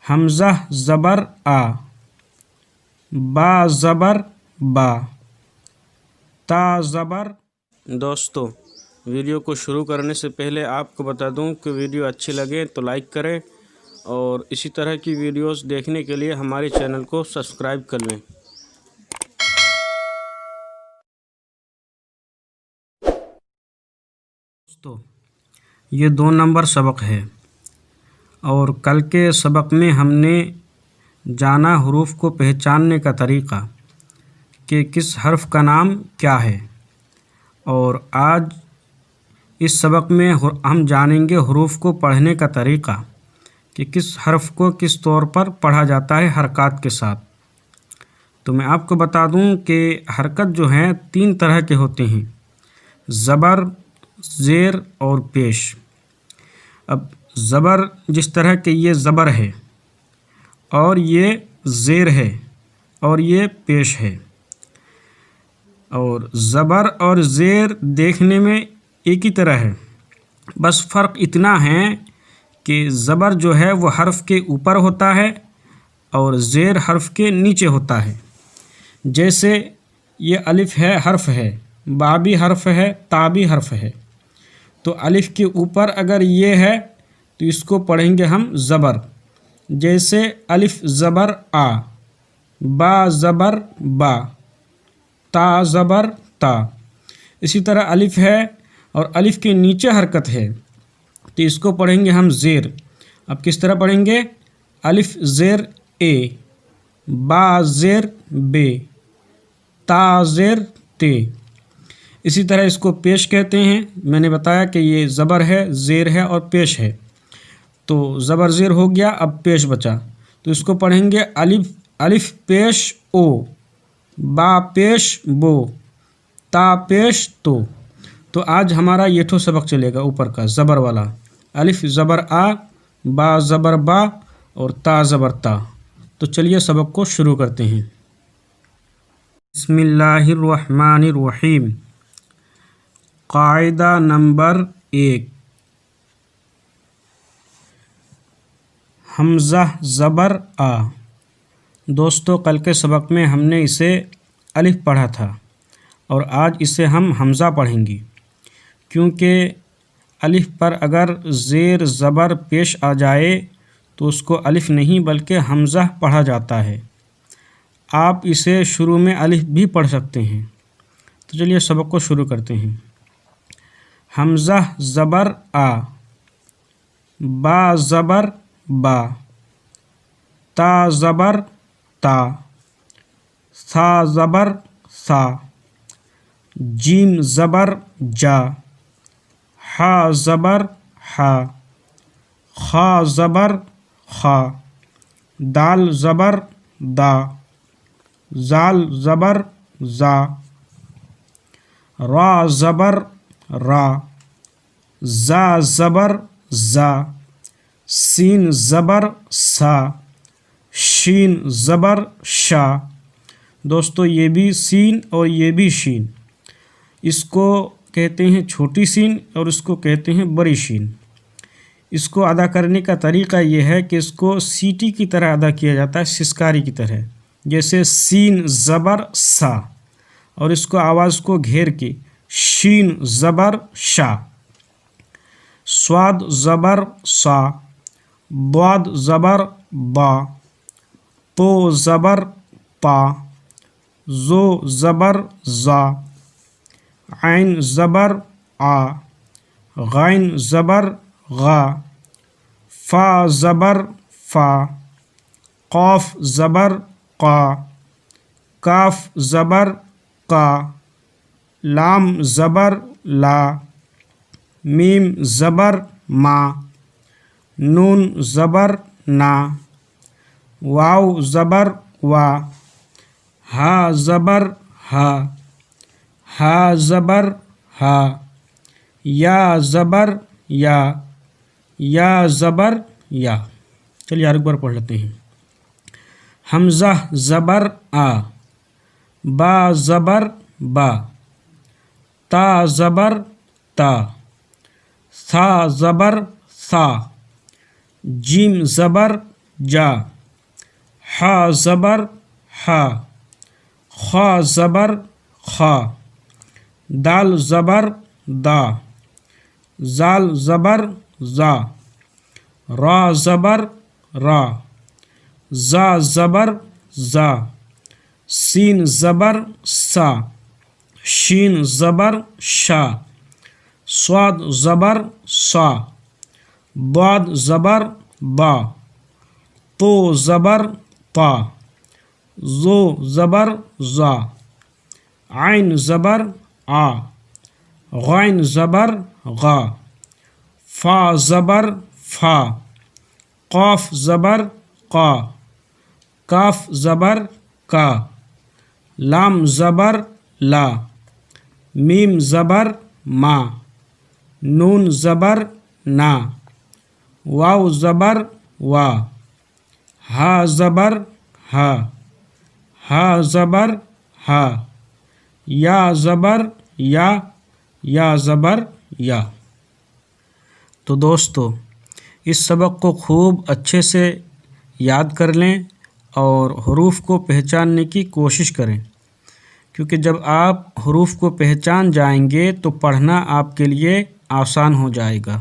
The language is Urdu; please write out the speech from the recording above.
حمزہ زبر آ، با زبر با، تا زبر۔ دوستو ویڈیو کو شروع کرنے سے پہلے آپ کو بتا دوں کہ ویڈیو اچھی لگے تو لائک کریں اور اسی طرح کی ویڈیوز دیکھنے کے لیے ہمارے چینل کو سبسکرائب کر لیں۔ دوستو یہ 2 نمبر سبق ہے اور کل کے سبق میں ہم نے جانا حروف کو پہچاننے کا طریقہ کہ کس حرف کا نام کیا ہے، اور آج اس سبق میں ہم جانیں گے حروف کو پڑھنے کا طریقہ کہ کس حرف کو کس طور پر پڑھا جاتا ہے حرکات کے ساتھ۔ تو میں آپ کو بتا دوں کہ حرکت جو ہیں 3 طرح کے ہوتے ہیں: زبر، زیر اور پیش۔ اب زبر جس طرح کہ یہ زبر ہے اور یہ زیر ہے اور یہ پیش ہے، اور زبر اور زیر دیکھنے میں ایک ہی طرح ہے، بس فرق اتنا ہے کہ زبر جو ہے وہ حرف کے اوپر ہوتا ہے اور زیر حرف کے نیچے ہوتا ہے۔ جیسے یہ الف ہے، حرف ہے، با بھی حرف ہے، تا بھی حرف ہے، تو الف کے اوپر اگر یہ ہے تو اس کو پڑھیں گے ہم زبر، جیسے الف زبر آ، با زبر با، تا زبر تا۔ اسی طرح الف ہے اور الف کے نیچے حرکت ہے تو اس کو پڑھیں گے ہم زیر۔ اب کس طرح پڑھیں گے؟ الف زیر اے، با زیر بے، تا زیر تے۔ اسی طرح اس کو پیش کہتے ہیں۔ میں نے بتایا کہ یہ زبر ہے، زیر ہے اور پیش ہے، تو زبر زیر ہو گیا، اب پیش بچا، تو اس کو پڑھیں گے الف پیش او، با پیش بو، تا پیش تو۔ تو آج ہمارا یہ ٹھو سبق چلے گا اوپر کا زبر والا، الف زبر آ، با زبر با اور تا زبر تا۔ تو چلیے سبق کو شروع کرتے ہیں۔ بسم اللہ الرحمن الرحیم۔ قاعدہ نمبر 1، حمزہ زبر آ۔ دوستو کل کے سبق میں ہم نے اسے الف پڑھا تھا اور آج اسے ہم حمزہ پڑھیں گے، کیونکہ الف پر اگر زیر زبر پیش آ جائے تو اس کو الف نہیں بلکہ حمزہ پڑھا جاتا ہے۔ آپ اسے شروع میں الف بھی پڑھ سکتے ہیں۔ تو چلیے سبق کو شروع کرتے ہیں۔ حمزہ زبر آ، با زبر با، تا زبر تا، ثا زبر ثا، جیم زبر جا، حا زبر حا، خا زبر خا، دال زبر دا، زال زبر زا، را زبر را، زا زبر زا، سین زبر سا، شین زبر شا۔ دوستو یہ بھی سین اور یہ بھی شین، اس کو کہتے ہیں چھوٹی سین اور اس کو کہتے ہیں بڑی شین۔ اس کو ادا کرنے کا طریقہ یہ ہے کہ اس کو سیٹی کی طرح ادا کیا جاتا ہے، سسکاری کی طرح، جیسے سین زبر سا، اور اس کو آواز کو گھیر کے شین زبر شا، صاد زبر سا، ضاد زبر با، تو زبر پا، زو زبر زا، عین زبر آ، غین زبر غا، فا زبر فا، قاف زبر قا، کاف زبر قا، لام زبر لا، میم زبر ما، نون زبر نا، واو زبر وا، ہا زبر ہا، ہا زبر ہا، یا زبر یا، یا زبر یا۔ چلیے ایک بار پڑھ لیتے ہیں۔ حمزہ زبر آ، با زبر با، تا زبر تا، ثا زبر ثا، جیم زبر جا، حا زبر حا، خا زبر خا، دال زبر دا، زال زبر زا، را زبر را، زا زبر زا، سین زبر سا، شین زبر شا، صاد زبر سا، ضاد زبر با، تو زبر طا، زو زبر زا، عین زبر آ، غین زبر غا، فا زبر فا، قاف زبر قا، کاف زبر کا، لام زبر لا، میم زبر ما، نون زبر نا، واو زبر وا، ہا زبر ہا، ہا زبر ہا، یا زبر یا زبر یا۔ تو دوستو اس سبق کو خوب اچھے سے یاد کر لیں اور حروف کو پہچاننے کی کوشش کریں، کیونکہ جب آپ حروف کو پہچان جائیں گے تو پڑھنا آپ کے لیے آسان ہو جائے گا۔